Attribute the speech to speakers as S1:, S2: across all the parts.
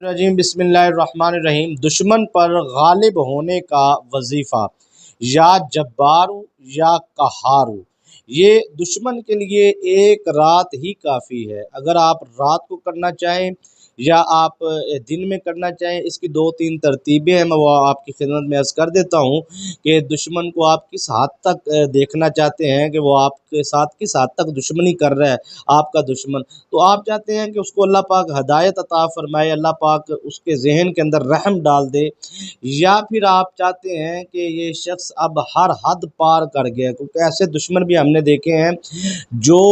S1: रजीम बिस्मिल्लाहिर्रहमानिर्रहीम। दुश्मन पर गालिब होने का वजीफ़ा या जब्बारू या कहारू, ये दुश्मन के लिए एक रात ही काफ़ी है। अगर आप रात को करना चाहें या आप दिन में करना चाहें, इसकी दो तीन तरतीबें हैं, मैं वो आपकी खिदमत में अर्ज़ कर देता हूँ कि दुश्मन को आप किस हद तक देखना चाहते हैं कि वो आपके साथ किस हद तक दुश्मनी कर रहा है। आपका दुश्मन, तो आप चाहते हैं कि उसको अल्लाह पाक हदायत अता फ़रमाए, अल्लाह पाक उसके ज़हन के अंदर रहम डाल दे, या फिर आप चाहते हैं कि ये शख्स अब हर हद पार कर गया। क्योंकि ऐसे दुश्मन भी हमने देखे हैं जो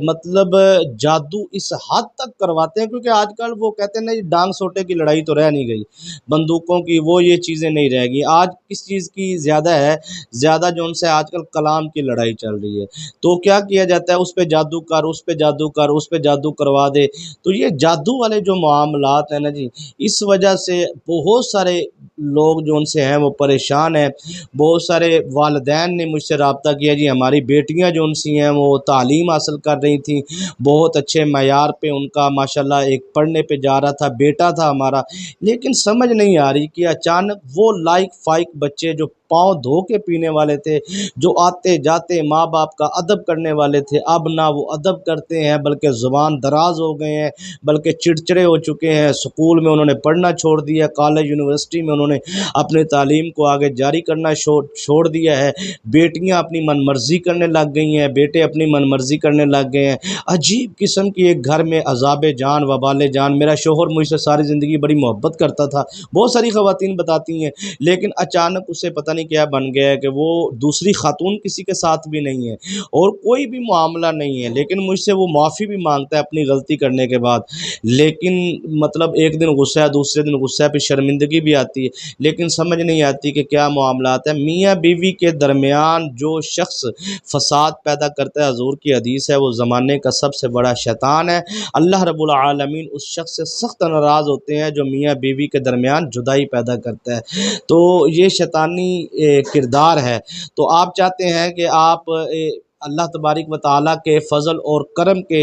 S1: मतलब जादू इस हद तक करवाते हैं, क्योंकि आजकल वो कहते हैं ना, ये डांग सोटे की लड़ाई तो रह नहीं गई, बंदूकों की वो ये चीज़ें नहीं रह गई। आज किस चीज़ की ज़्यादा है, ज़्यादा जो उनसे आजकल कलाम की लड़ाई चल रही है। तो क्या किया जाता है, उस पे जादू कर, उस पे जादू कर, उस पे जादू करवा दे। तो ये जादू वाले जो मामलात हैं ना जी, इस वजह से बहुत सारे लोग जो उनसे हैं वो परेशान हैं। बहुत सारे वालिदैन ने मुझसे रब्ता किया जी, हमारी बेटियां जो उनसी हैं वो तालीम हासिल कर रही थी, बहुत अच्छे मयार पे उनका माशाल्लाह एक पढ़ने पे जा रहा था, बेटा था हमारा, लेकिन समझ नहीं आ रही कि अचानक वो लाइक फाइक बच्चे जो पाँव धो के पीने वाले थे, जो आते जाते माँ बाप का अदब करने वाले थे, अब ना वो अदब करते हैं बल्कि ज़ुबान दराज हो गए हैं, बल्कि चिड़चिड़े हो चुके हैं। स्कूल में उन्होंने पढ़ना छोड़ दिया, कॉलेज यूनिवर्सिटी में उन्होंने अपनी तालीम को आगे जारी करना छोड़ दिया है। बेटियां अपनी मनमर्जी करने लग गई हैं, बेटे अपनी मनमर्जी करने लग गए हैं। अजीब किस्म की एक घर में अजाब जान वबाल जान। मेरा शोहर मुझसे सारी ज़िंदगी बड़ी मोहब्बत करता था, बहुत सारी ख़वातीन बताती हैं, लेकिन अचानक उसे पता नहीं क्या बन गया है कि वो दूसरी खातून किसी के साथ भी नहीं है और कोई भी मामला नहीं है, लेकिन मुझसे वो माफ़ी भी मांगता है अपनी गलती करने के बाद। लेकिन मतलब एक दिन गुस्सा है, दूसरे दिन गुस्सा है, फिर शर्मिंदगी भी आती है, लेकिन समझ नहीं आती कि क्या मामलात है। मियाँ बीवी के दरमियान जो शख्स फसाद पैदा करता है, हजूर की हदीस है, वो ज़माने का सबसे बड़ा शैतान है। अल्लाह रब्बुल आलमीन उस शख्स से सख्त नाराज़ होते हैं जो मियाँ बीवी के दरमियान जुदाई पैदा करता है। तो ये शैतानी किरदार है। तो आप चाहते हैं कि आप अल्लाह तबारिक व तआला के फ़ज़ल और करम के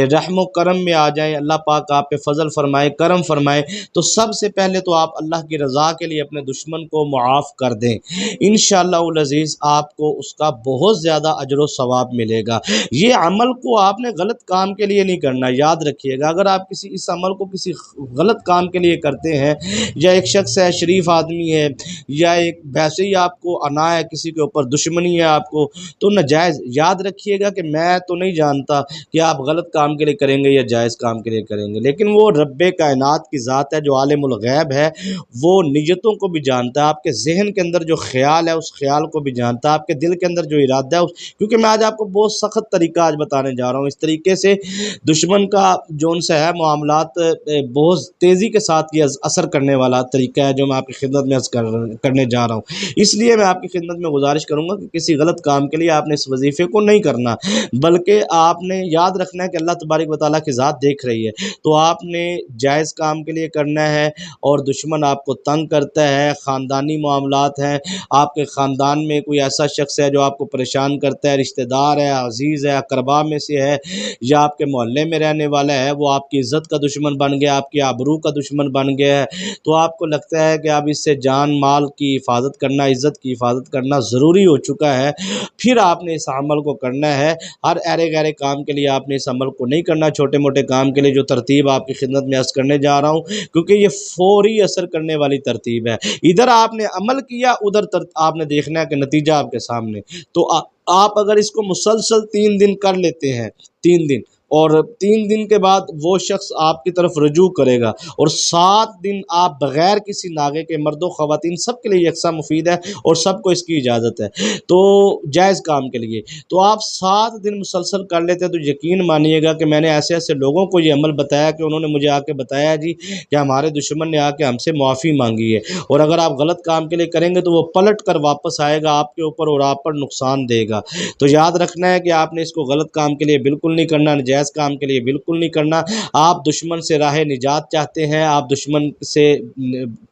S1: रहम व करम में आ जाएं, अल्लाह पाक आप पे फ़ज़ल फ़रमाए, करम फ़रमाए। तो सबसे पहले तो आप अल्लाह की रज़ा के लिए अपने दुश्मन को मुआफ़ कर दें। इंशाअल्लाहुल अज़ीज़ आपको उसका बहुत ज़्यादा अजर व सवाब मिलेगा। ये अमल को आपने गलत काम के लिए नहीं करना, याद रखिएगा। अगर आप किसी इस अमल को किसी गलत काम के लिए करते हैं, या एक शख्स है, शरीफ आदमी है, या एक वैसे ही आपको अना है, किसी के ऊपर दुश्मनी है आपको, तो नाजायज़ याद रखिएगा कि मैं तो नहीं जानता कि आप गलत काम के लिए करेंगे या जायज़ काम के लिए करेंगे, लेकिन वो रब्बे कायनात की ज़ात है जो आलिमुल गैब है, वो नियतों को भी जानता है, आपके जहन के अंदर जो ख्याल है उस ख्याल को भी जानता है, आपके दिल के अंदर जो इरादा है क्योंकि मैं आज आपको बहुत सख्त तरीका आज बताने जा रहा हूँ। इस तरीके से दुश्मन का जो उनसे है मामलात बहुत तेज़ी के साथ ये असर करने वाला तरीका है जो मैं आपकी खिदमत में करने जा रहा हूँ। इसलिए मैं आपकी खिदमत में गुजारिश करूँगा कि किसी गलत काम के लिए आपने इस वजीफ़े को नहीं करना, बल्कि आपने याद रखना है कि अल्लाह तबारिक व तआला की ज़ात देख रही है। तो आपने जायज़ काम के लिए करना है, और दुश्मन आपको तंग करता है, ख़ानदानी मामलात हैं, आपके ख़ानदान में कोई ऐसा शख्स है जो आपको परेशान करता है, रिश्तेदार है, अज़ीज़ है, अक़रबा में से है, या आपके मोहल्ले में रहने वाला है, वो आपकी इज़्ज़त का दुश्मन बन गया, आपकी आबरू का दुश्मन बन गया है, तो आपको लगता है कि अब इससे जान माल की हिफाजत करना, इज़्ज़त की हिफाजत करना ज़रूरी हो चुका है, फिर आपने इस अमल को करना है। हर अरे गहरे काम के लिए आपने इस अमल को नहीं करना, छोटे मोटे काम के लिए जो तरतीब आपकी खिदमत में अर्ज़ करने जा रहा हूँ, क्योंकि ये फ़ौरी असर करने वाली तरतीब है। इधर आपने अमल किया, उधर आपने देखना है कि नतीजा आपके सामने। तो आप अगर इसको मुसलसल 3 दिन कर लेते हैं, 3 दिन, और 3 दिन के बाद वो शख्स आपकी तरफ रजू करेगा, और 7 दिन आप बग़ैर किसी नागे के, मर्दों ख़वातीन सब के लिए यकसा मुफीद है और सबको इसकी इजाज़त है, तो जायज़ काम के लिए। तो आप 7 दिन मुसलसल कर लेते हैं, तो यकीन मानिएगा कि मैंने ऐसे ऐसे लोगों को ये अमल बताया कि उन्होंने मुझे आके बताया जी कि हमारे दुश्मन ने आके हमसे माफ़ी मांगी है, और अगर आप गलत काम के लिए करेंगे तो वो पलट कर वापस आएगा आपके ऊपर और आप पर नुकसान देगा। तो याद रखना है कि आपने इसको गलत काम के लिए बिल्कुल नहीं करना, नाजायज़ काम के लिए बिल्कुल नहीं करना। आप दुश्मन से राह निजात चाहते हैं, आप दुश्मन से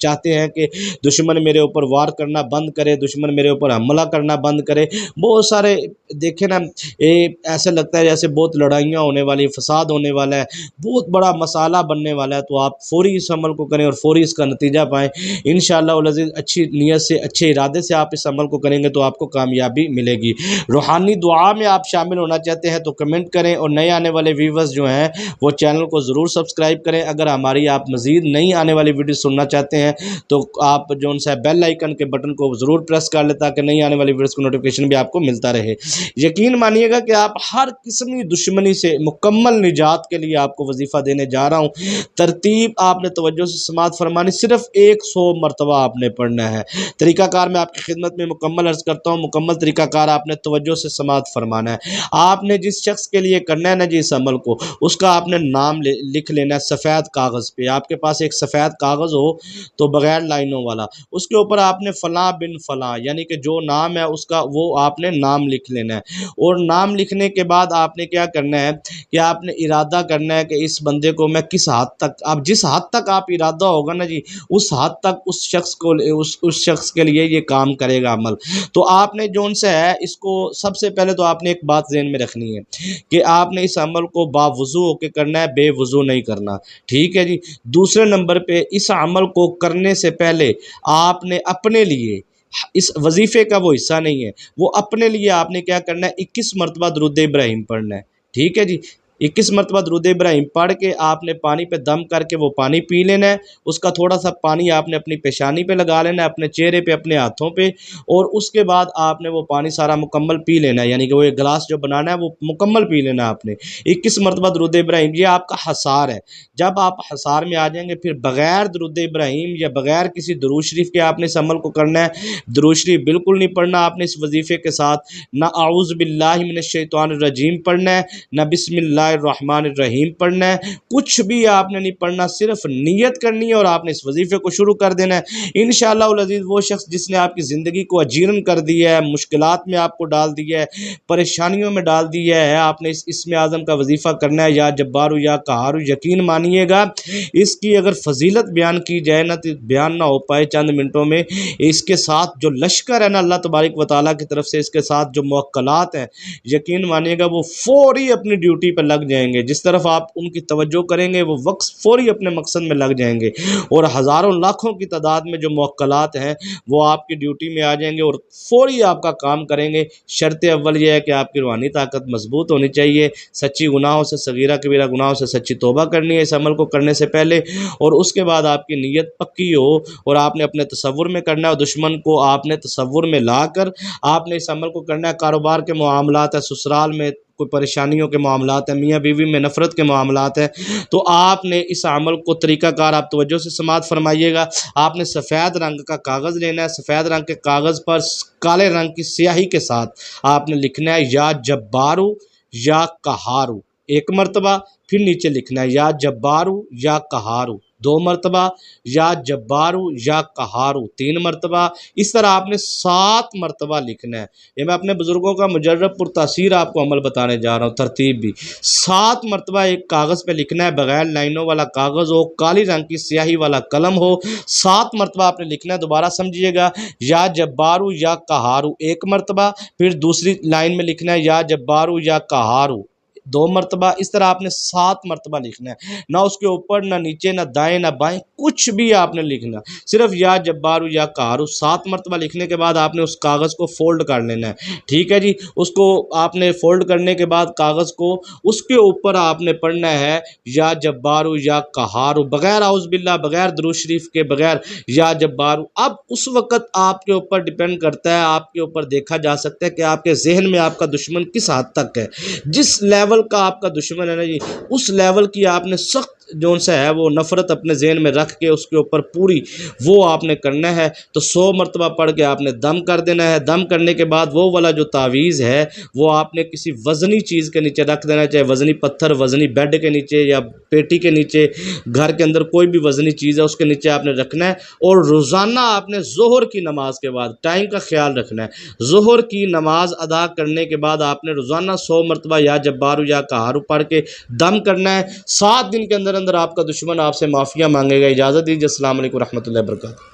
S1: चाहते हैं कि दुश्मन मेरे ऊपर वार करना बंद करे, दुश्मन मेरे ऊपर हमला करना बंद करे। बहुत सारे देखे ना, ये ऐसा लगता है जैसे बहुत लड़ाइयाँ होने वाली, फसाद होने वाला है, बहुत बड़ा मसाला बनने वाला है। तो आप फौरी इस अमल को करें और फौरी इसका नतीजा पाएँ। इंशाअल्लाह वल अज़ीज़ अच्छी नीयत से, अच्छे इरादे से आप इस अमल को करेंगे तो आपको कामयाबी मिलेगी। रूहानी दुआ में आप शामिल होना चाहते हैं तो कमेंट करें, और नए आने वाले व्यूवर्स जो हैं वो चैनल को ज़रूर सब्सक्राइब करें। अगर हमारी आप मज़ीद नई आने वाली वीडियो सुनना चाहते हैं तो आप जो उनसे बेल आइकन के बटन को ज़रूर प्रेस कर लें, ताकि नई आने वाली वीडियोस को नोटिफिकेशन भी आपको मिलता रहे। यकीन मानिएगा कि आप हर किस्म की दुश्मनी से मुकम्मल निजात के लिए आपको वजीफ़ा देने जा रहा हूँ। तरतीब आपने तवज्जो से समाअत फरमानी, सिर्फ 100 मरतबा आपने पढ़ना है। तरीक़ाकार मैं आपकी खिदमत में मुकम्मल अर्ज़ करता हूँ, मुकम्मल तरीक़ाकार आपने तवज्जो से समाअत फरमाना है। आपने जिस शख्स के लिए करना है ना जी इस अमल को, उसका आपने नाम लिख लेना है सफ़ेद कागज़ पे। आपके पास एक सफ़ेद कागज़ हो तो बग़ैर लाइनों वाला, उसके ऊपर आपने फ़लाँ बिन फ़लाँ यानी कि जो नाम है उसका वो आपने नाम लिख लेना है। और नाम लिखने के बाद आपने क्या करना है कि आपने इरादा करना है कि इस बंदे को मैं किस हद तक, आप जिस हद तक आप इरादा होगा ना जी, उस हद तक उस शख्स को उस शख्स के लिए ये काम करेगा अमल। तो आपने जो उनसे है इसको सबसे पहले तो आपने एक बात ज़हन में रखनी है कि आपने इस अमल को बावुज़ू होकर करना है, बेवुज़ू नहीं करना। ठीक है जी। दूसरे नंबर पे इस अमल को करने से पहले आपने अपने लिए, इस वजीफ़े का वो हिस्सा नहीं है, वो अपने लिए आपने क्या करना है, 21 मरतबा दुरूद इब्राहीम पढ़ना है। ठीक है जी। 21 मरतबा दुरूद इब्राहीम पढ़ के आपने पानी पे दम करके वो पानी पी लेना है। उसका थोड़ा सा पानी आपने अपनी पेशानी पे लगा लेना है, अपने चेहरे पे, अपने हाथों पे, और उसके बाद आपने वो पानी सारा मुकम्मल पी लेना है। यानी कि वो एक गिलास जो बनाना है वो मुकम्मल पी लेना है आपने। 21 मरतबा दुरूद इब्राहीम, ये आपका हसार है। जब आप हसार में आ जाएंगे फिर बग़ैर दुरूद इब्राहीम या बग़ैर किसी दुरूद शरीफ के आपने इस अमल को करना है। दुरूद शरीफ बिल्कुल नहीं पढ़ना आपने इस वजीफ़े के साथ, ना आऊज़ु बिल्लाहि मिनश शैतानिर रजीम पढ़ना है, ना बिस्मिल्लाहिर्रहमानिर्रहीम पढ़ना है, कुछ भी आपने नहीं पढ़ना। सिर्फ नीयत करनी है और आपने इस वजीफ़े को शुरू कर देना है। इंशाअल्लाह उल अज़ीज़ वो शख्स जिसने आपकी ज़िंदगी को अजीरन कर दिया है, मुश्किलात में आपको डाल दिया है, परेशानियों में डाल दिया है, आपने इसमें आज़म का वजीफ़ा करना है, या जब्बारू या कहारू। यकीन मानिएगा इसकी अगर फजीलत बयान की जाए ना तो बयान ना हो पाए चंद मिनटों में। इसके साथ जो लश्कर है ना अल्लाह तबारक व तआला की तरफ से, इसके साथ जो मुअक्कलात हैं, यकीन मानिएगा वो फौरी अपनी ड्यूटी पर लग जाएंगे। जिस तरफ आप उनकी तवज्जो करेंगे वो वक्त फौरी अपने मकसद में लग जाएंगे, और हज़ारों लाखों की तादाद में जो मुअक्कलात हैं वो आपकी ड्यूटी में आ जाएंगे और फौरी आपका काम करेंगे। शर्त अव्वल यह है कि आपकी रूहानी ताकत मजबूत होनी चाहिए, सच्ची गुनाहों से, सगीरा कबीरा गुनाहों से सच्ची तौबा करनी है इस अमल को करने से पहले, और उसके बाद आपकी नीयत पक्की हो और आपने अपने तसव्वुर में करना है। दुश्मन को आपने तसव्वुर में लाकर आपने इस अमल को करना है। कारोबार के मामलात है, ससुराल में कोई परेशानियों के मामलात हैं, मियाँ बीवी में नफ़रत के मामलात हैं, तो आपने इस अमल को तरीक़ाकार आप तवज्जो से समाअत फरमाइएगा। आपने सफ़ेद रंग का कागज़ लेना है, सफ़ेद रंग के कागज़ पर काले रंग की स्याही के साथ आपने लिखना है या जब्बारू या कहारू 1 मरतबा, फिर नीचे लिखना है या जब्बारू या कहारू 2 मरतबा, या जब्बारू या कहारू 3 मरतबा। इस तरह आपने 7 मरतबा लिखना है। ये मैं अपने बुज़ुर्गों का मुजर्रब पुरतासीर आपको अमल बताने जा रहा हूँ। तरतीब भी 7 मरतबा एक कागज़ पे लिखना है, बग़ैर लाइनों वाला कागज़ हो, काली रंग की स्याही वाला कलम हो। 7 मरतबा आपने लिखना है। दोबारा समझिएगा, या जब्बारू या कहारू 1 मरतबा, फिर दूसरी लाइन में लिखना है या जब्बारू या कहारू 2 मरतबा। इस तरह आपने 7 मरतबा लिखना है। ना उसके ऊपर, ना नीचे, ना दाएं, ना बाएं, कुछ भी आपने लिखना, सिर्फ या जब्बारू या कहारू 7 मरतबा लिखने के बाद आपने उस कागज़ को फोल्ड कर लेना है। ठीक है जी। उसको आपने फोल्ड करने के बाद कागज़ को, उसके ऊपर आपने पढ़ना है या जब्बारू या कहारू, बग़ैर औज़ बिल्लाह, बग़ैर दुरूद शरीफ के, बग़ैर या जब्बारू। अब उस वक़्त आपके ऊपर डिपेंड करता है, आपके ऊपर देखा जा सकता है कि आपके जहन में आपका दुश्मन किस हद तक है। जिस लेवल का आपका दुश्मन है ना जी, उस लेवल की आपने सख्त جو سا ہے وہ نفرت اپنے ذہن میں رکھ کے اس کے اوپر پوری وہ آپ نے کرنا ہے۔ تو 100 مرتبہ پڑھ کے آپ نے دم کر دینا ہے۔ دم کرنے کے بعد وہ والا جو تعویذ ہے وہ آپ نے کسی وزنی چیز کے نیچے رکھ دینا، چاہے وزنی پتھر، وزنی بیڈ کے نیچے یا پیٹی کے نیچے، گھر کے اندر کوئی بھی وزنی چیز ہے اس کے نیچے آپ نے رکھنا ہے۔ اور روزانہ آپ نے ظہر کی نماز کے بعد ٹائم کا خیال رکھنا ہے، ظہر کی نماز ادا کرنے کے بعد آپ نے روزانہ 100 مرتبہ یا جبارو یا قہارو پڑھ کے دم کرنا ہے۔ 7 دن کے اندر اندر آپ کا دشمن آپ سے معافیہ مانگے گا۔ اجازت دیجیے، السلام علیکم ورحمۃ اللہ وبرکاتہ۔